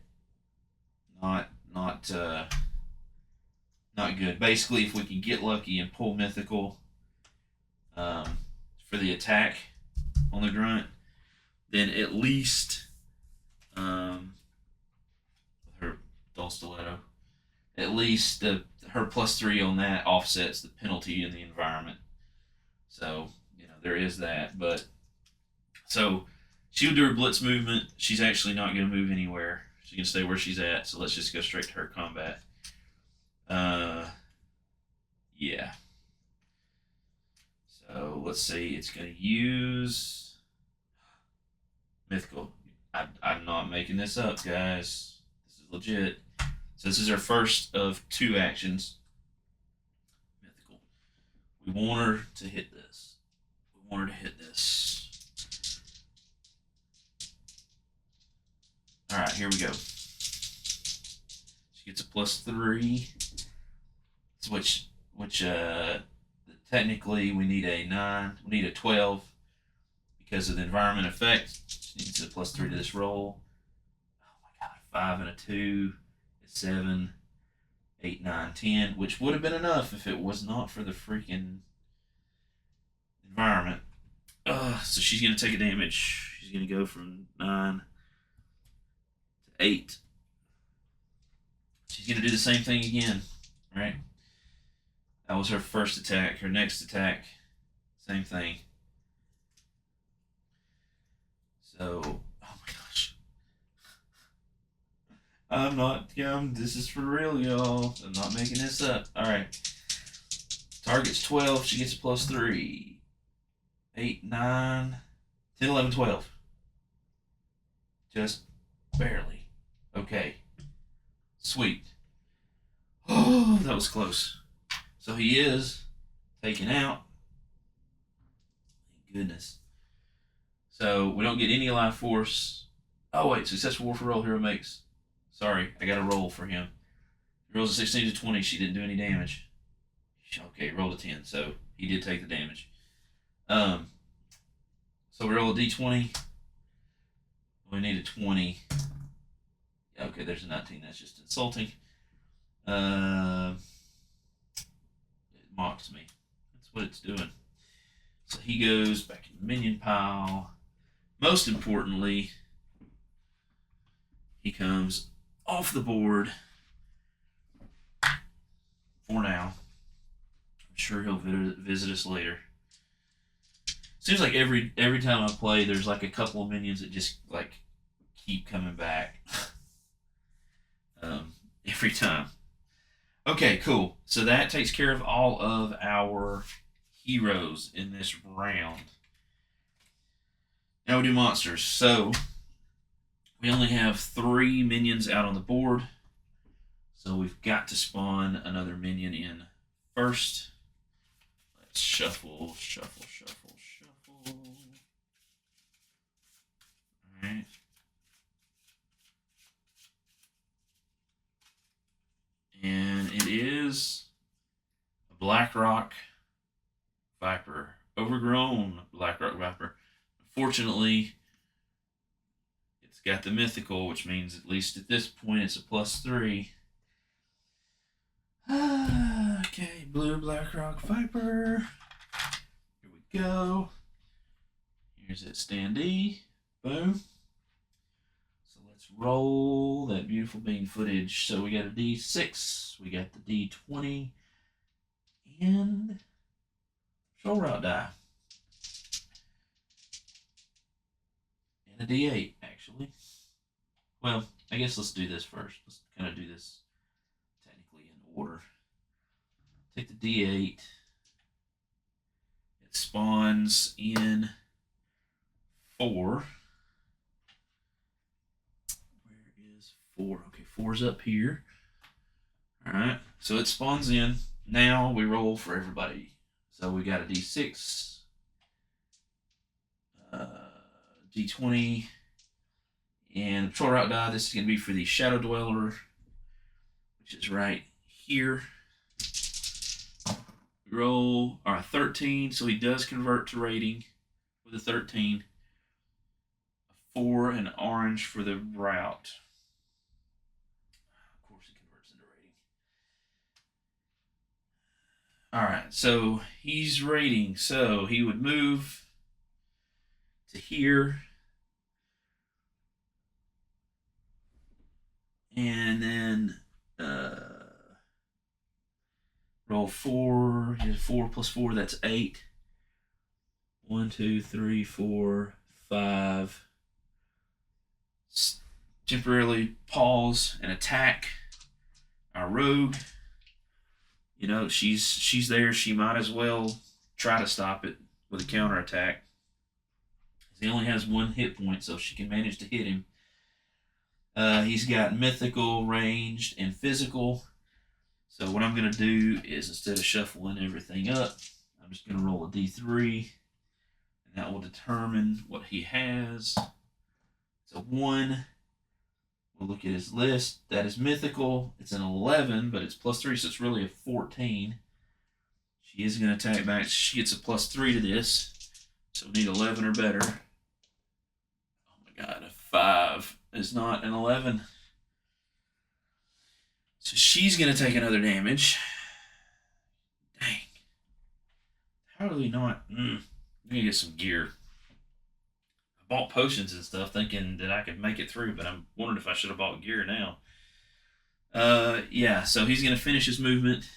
not good. Basically, if we can get lucky and pull mythical for the attack on the grunt, then at least with her dull stiletto, at least her plus 3 on that offsets the penalty in the environment. So, you know, there is that. But so she would do her blitz movement. She's actually not going to move anywhere. She's going to stay where she's at. So let's just go straight to her combat. Yeah. So let's see. It's going to use mythical. I'm not making this up, guys. This is legit. So this is our first of 2 actions. Mythical. We want her to hit this. We want her to hit this. All right, here we go. She gets a +3, which technically we need a 9. We need a 12 because of the environment effect. She needs a +3 to this roll. Oh my god, 5 and a 2 is 7, 8, 9, 10, which would have been enough if it was not for the freaking environment. So she's gonna take a damage. She's gonna go from 9 to 8. She's gonna do the same thing again, right? That was her first attack. Her next attack, same thing. So, oh my gosh. I'm not, this is for real, y'all. I'm not making this up. Alright. Target's 12. She gets a +3. 8, 9, 10, 11, 12. Just barely. Okay. Sweet. Oh, that was close. So he is taken out. Thank goodness. So we don't get any life force. Oh wait, successful warfare roll hero makes. Sorry, I got a roll for him. He rolls a 16 to 20. She didn't do any damage. Okay, rolled a 10, so he did take the damage. So we roll a d20. We need a 20. Okay, there's a 19. That's just insulting. It mocks me. That's what it's doing. So he goes back in the minion pile. Most importantly, he comes off the board for now. I'm sure he'll visit us later. Seems like every time I play, there's like a couple of minions that just like keep coming back. Every time. Okay, cool. So that takes care of all of our heroes in this round. Now we do monsters. So we only have 3 minions out on the board. So we've got to spawn another minion in first. Let's shuffle, shuffle, shuffle, shuffle. Alright. And it is a Blackrock Viper. Overgrown Blackrock Viper. Unfortunately, it's got the mythical, which means at least at this point it's a +3. Okay, blue Blackrock Viper. Here we go. Here's its standee. Boom. So let's roll that beautiful bean footage. So we got a D6, we got the D20, and show route die. And a D8, actually. Well, I guess let's do this first. Let's kind of do this technically in order. Take the D8. It spawns in 4. Where is 4? Okay, 4's up here. Alright, so it spawns in. Now we roll for everybody. So we got a D6, D20, and patrol route die. This is going to be for the Shadow Dweller, which is right here. We roll our 13, so he does convert to rating with a 13. A 4 and orange for the route. Of course, it converts into rating. All right, so he's rating, so he would move to here, and then roll 4. 4 plus 4, that's 8. 1, 2, 3, 4, 5. Temporarily pause and attack our rogue. You know, she's there. She might as well try to stop it with a counterattack. He only has 1 hit point, so if she can manage to hit him. He's got mythical, ranged, and physical. So what I'm going to do is, instead of shuffling everything up, I'm just going to roll a d3, and that will determine what he has. It's a 1. We'll look at his list. That is mythical. It's an 11, but it's +3, so it's really a 14. She is going to attack back. She gets a +3 to this, so we need 11 or better. Oh my god, a 5 is not an 11. So she's going to take another damage. Dang. How do we not? We need to get some gear. I bought potions and stuff thinking that I could make it through, but I'm wondering if I should have bought gear now. Yeah, so he's going to finish his movement.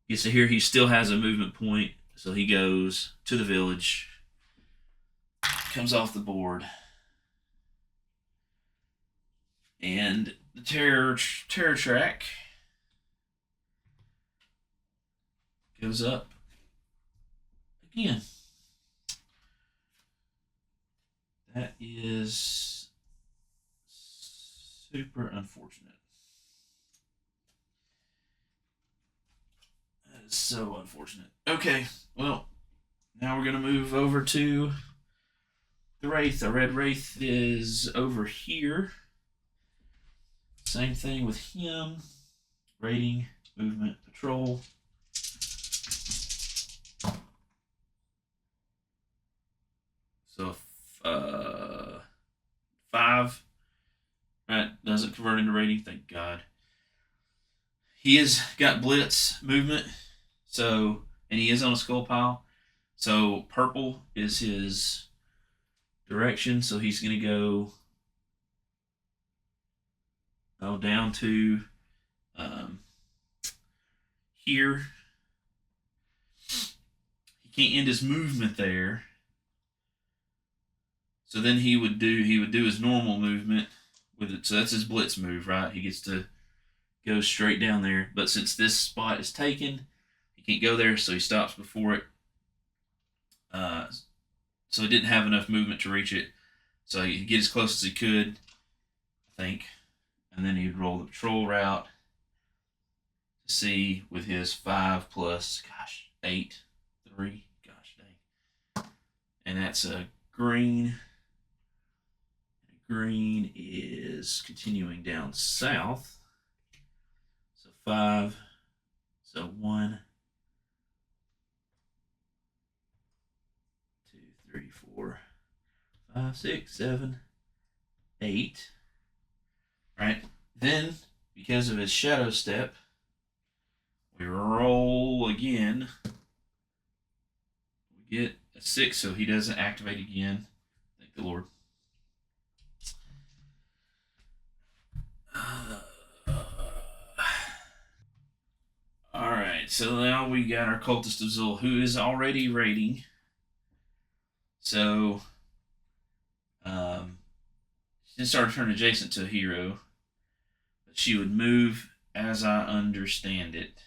You see here he still has a movement point, so he goes to the village, comes off the board, and the terror track goes up again. That is super unfortunate. That is so unfortunate. Okay, well, now we're going to move over to the Wraith. The Red Wraith is over here. Same thing with him. Rating, movement, patrol. So, 5. Right, doesn't convert into rating, thank God. He has got blitz movement, so, and he is on a skull pile. So purple is his direction, so he's going to go down to here. He can't end his movement there. So then he would do his normal movement with it. So that's his blitz move, right? He gets to go straight down there. But since this spot is taken, he can't go there, so he stops before it. So he didn't have enough movement to reach it. So he'd get as close as he could, I think. And then he'd roll the patrol route to see with his 5 plus, 8, 3, dang. And that's a green. Green is continuing down south. So 5. So 1, 2, 3, 4, 5, 6, 7, 8. Right? Then, because of his shadow step, we roll again. We get a 6, so he doesn't activate again. Thank the Lord. Alright, so now we got our Cultist of Zul, who is already raiding. So, she didn't start to turn adjacent to a hero, but she would move, as I understand it,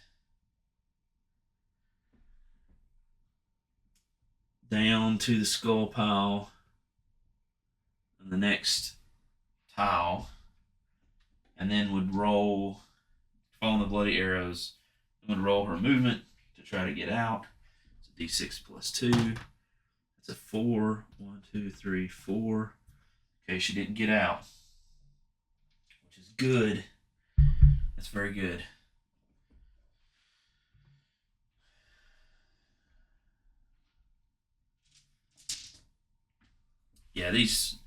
down to the skull pile and the next tile, and then would roll, following the bloody arrows, and would roll her movement to try to get out. It's a d6 plus 2. That's a 4. 1, 2, 3, 4. Okay, she didn't get out, which is good. That's very good. Yeah, these.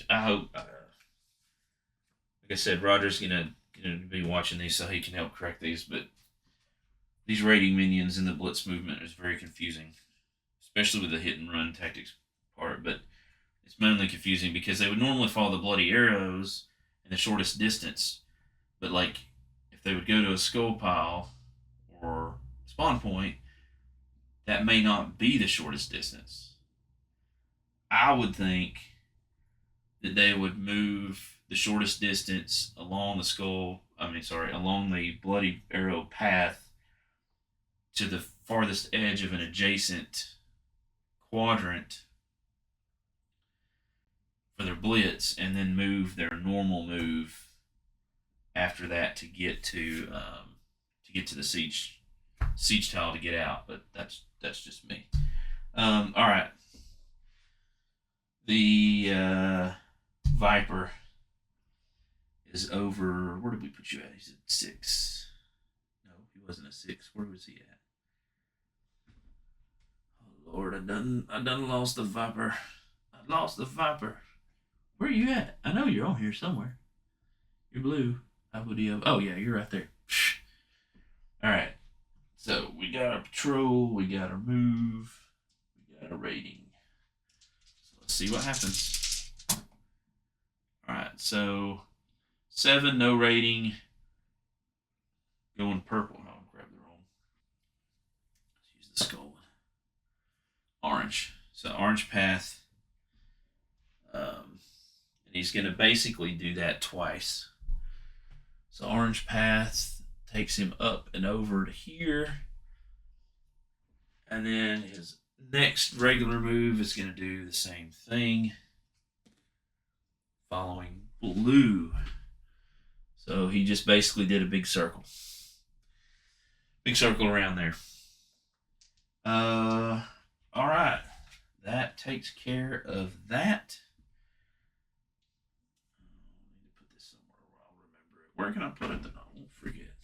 I hope. Like I said, Roger's gonna be watching these so he can help correct these. But these raiding minions in the blitz movement is very confusing, especially with the hit and run tactics part. But it's mainly confusing because they would normally follow the bloody arrows in the shortest distance. But like, if they would go to a skull pile or spawn point, that may not be the shortest distance. I would think that they would move the shortest distance along the along the bloody arrow path to the farthest edge of an adjacent quadrant for their blitz, and then move their normal move after that to get to the siege tile to get out. But that's just me. All right, the Viper is over. Where did we put you at? He's at 6. No, he wasn't a 6. Where was he at? Oh Lord, I done lost the Viper. I lost the Viper. Where are you at? I know you're on here somewhere. You're blue. Oh yeah, you're right there. All right. So we got our patrol. We got our move. We got our rating. So let's see what happens. All right. So 7, no rating. Going purple. No, grab the wrong. Let's use the skull one. Orange. So orange path. And he's going to basically do that twice. So orange path takes him up and over to here. And then his next regular move is going to do the same thing. Following blue. So he just basically did a big circle. Big circle around there. All right. That takes care of that. I need to put this somewhere where I'll remember it. Where can I put it that I won't forget?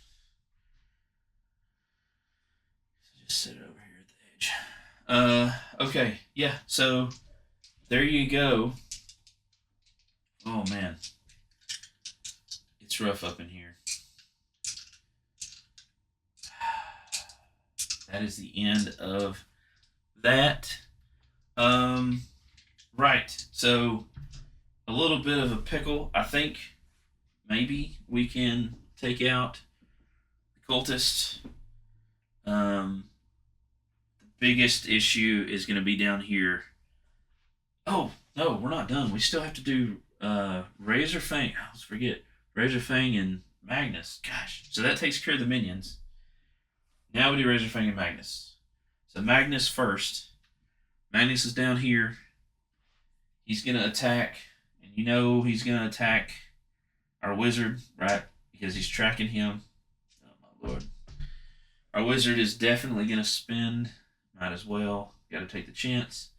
So just sit it over here at the edge. Okay. Yeah. So there you go. Oh man. It's rough up in here. That is the end of that. Right. So a little bit of a pickle. I think maybe we can take out the cultist. The biggest issue is going to be down here. Oh, no, we're not done. We still have to do Razor Fang. I always forget. Razor Fang and Magnus. Gosh. So that takes care of the minions. Now we do Razor Fang and Magnus. So Magnus first. Magnus is down here. He's going to attack. And you know he's going to attack our wizard, right? Because he's tracking him. Oh, my Lord. Our wizard is definitely going to spend. Might as well. Got to take the chance.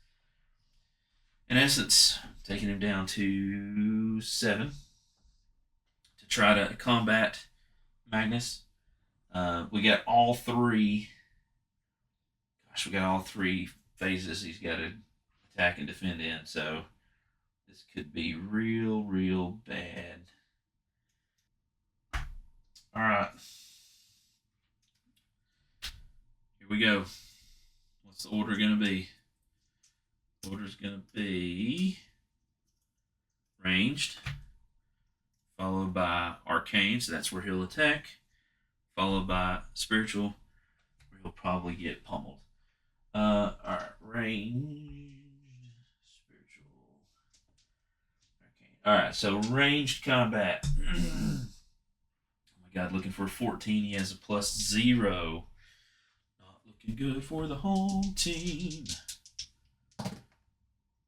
In essence, taking him down to 7 to try to combat Magnus. We got all 3. Gosh, we got all 3 phases he's got to attack and defend in. So this could be real, real bad. All right. Here we go. What's the order going to be? The order's going to be ranged, followed by arcane, so that's where he'll attack, followed by spiritual, where he'll probably get pummeled. All right, ranged, spiritual, arcane. All right, so ranged combat. Oh my God, looking for a 14. He has a +0. Not looking good for the whole team.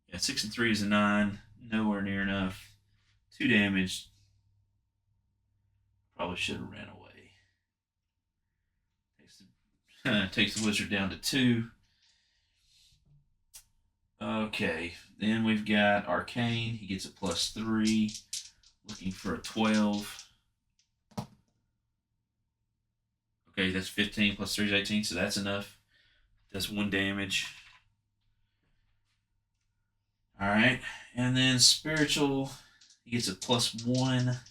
Yeah, 6 and 3 is a 9. Nowhere near enough. 2 damage. Probably should have ran away. Takes the wizard down to 2. Okay, then we've got arcane. He gets a +3. Looking for a 12. Okay, that's 15 +3 is 18, so that's enough. Does 1 damage. All right, and then spiritual, he gets a +1.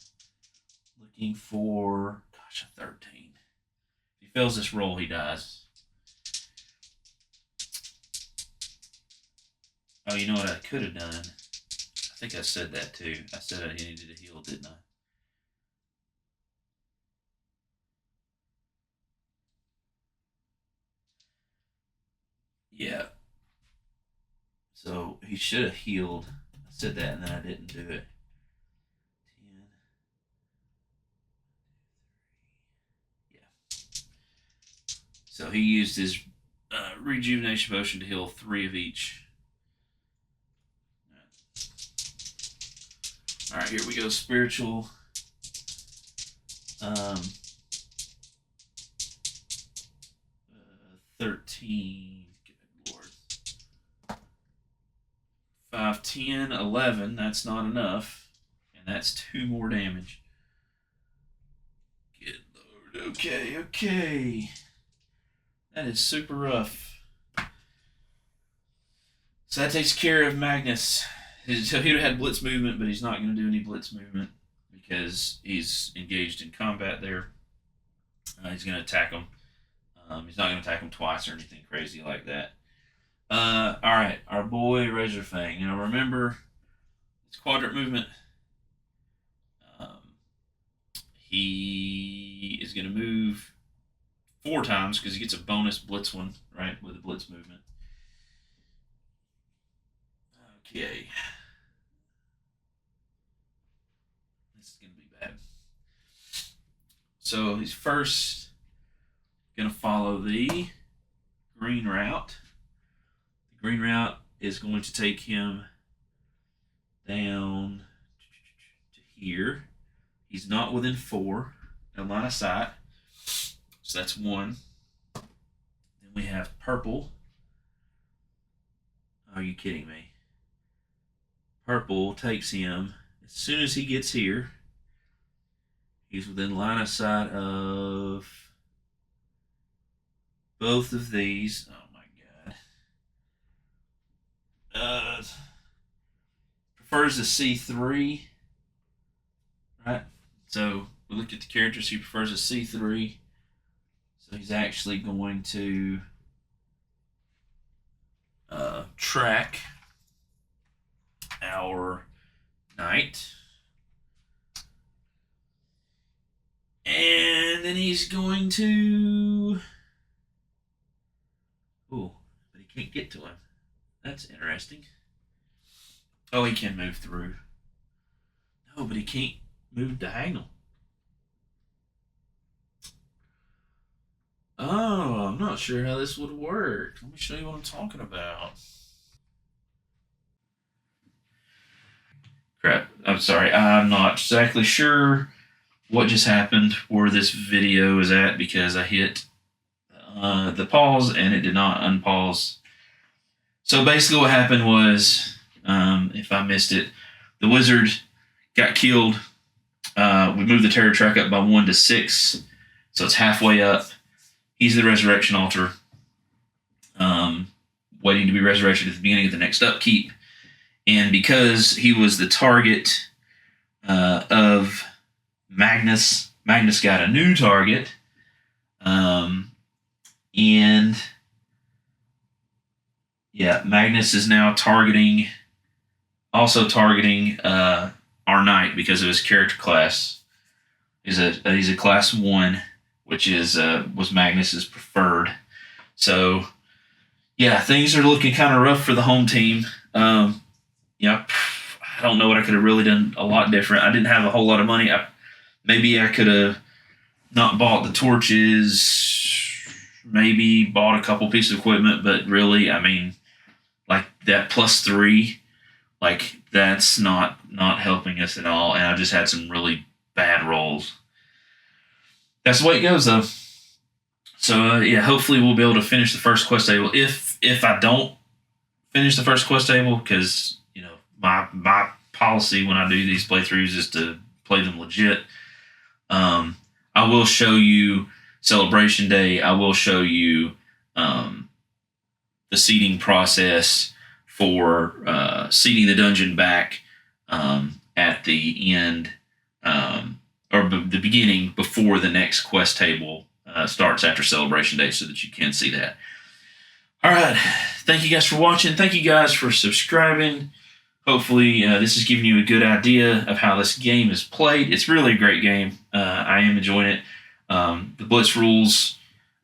Looking for, gosh, a 13. If he fails this roll, he dies. Oh, you know what I could have done? I think I said that too. I said I needed a heal, didn't I? Yeah. So he should have healed. I said that and then I didn't do it. 10. Yeah. So he used his rejuvenation potion to heal 3 of each. All right, here we go. Spiritual. 13. Good Lord. 5, 10, 11. That's not enough. And that's 2 more damage. Good Lord. Okay, okay. That is super rough. So that takes care of Magnus. So he would have had blitz movement, but he's not going to do any blitz movement because he's engaged in combat there. He's going to attack him. He's not going to attack him twice or anything crazy like that. All right, our boy Razorfang. Now remember, it's quadrant movement. He is going to move 4 times because he gets a bonus blitz one, right, with a blitz movement. Okay. This is going to be bad. So he's first going to follow the green route. The green route is going to take him down to here. He's not within 4, no line of sight. So that's 1. Then we have purple. Are you kidding me? Purple takes him. As soon as he gets here, he's within line of sight of both of these. Oh my God. Prefers a C3. Right? So we looked at the characters. He prefers a C3. So he's actually going to track our knight. And then he's going to... Oh, but he can't get to him. That's interesting. Oh, he can move through. No, but he can't move diagonal. Oh, I'm not sure how this would work. Let me show you what I'm talking about. Crap. I'm sorry. I'm not exactly sure what just happened, where this video is at, because I hit the pause and it did not unpause. So basically what happened was, if I missed it, the wizard got killed. We moved the terror track up by 1 to 6, so it's halfway up. He's the resurrection altar, waiting to be resurrected at the beginning of the next upkeep. And because he was the target of Magnus, Magnus got a new target. And yeah, Magnus is now also targeting our knight because of his character class. He's a class 1, which is was Magnus's preferred. So yeah, things are looking kind of rough for the home team. Yeah, I don't know what I could have really done a lot different. I didn't have a whole lot of money. Maybe I could have not bought the torches, maybe bought a couple pieces of equipment, but really, I mean, like that +3, like that's not helping us at all. And I just had some really bad rolls. That's the way it goes, though. So yeah, hopefully we'll be able to finish the first quest table. If I don't finish the first quest table, because you know my policy when I do these playthroughs is to play them legit. I will show you Celebration Day. I will show you the seeding process for seeding the dungeon back at the end or the beginning before the next quest table starts after Celebration Day, so that you can see that. All right. Thank you guys for watching. Thank you guys for subscribing. Hopefully this has given you a good idea of how this game is played. It's really a great game. I am enjoying it. The Blitz rules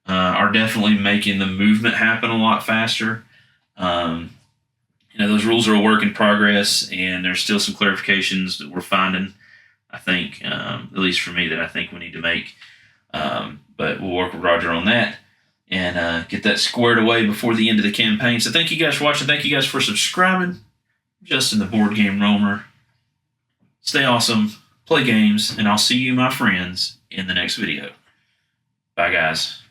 are definitely making the movement happen a lot faster. Those rules are a work in progress, and there's still some clarifications that we're finding, I think, at least for me, that I think we need to make. But we'll work with Roger on that. and get that squared away before the end of the campaign. So thank you guys for watching. Thank you guys for subscribing. Justin the Board Game Roamer. Stay awesome, play games, and I'll see you, my friends, in the next video. Bye, guys.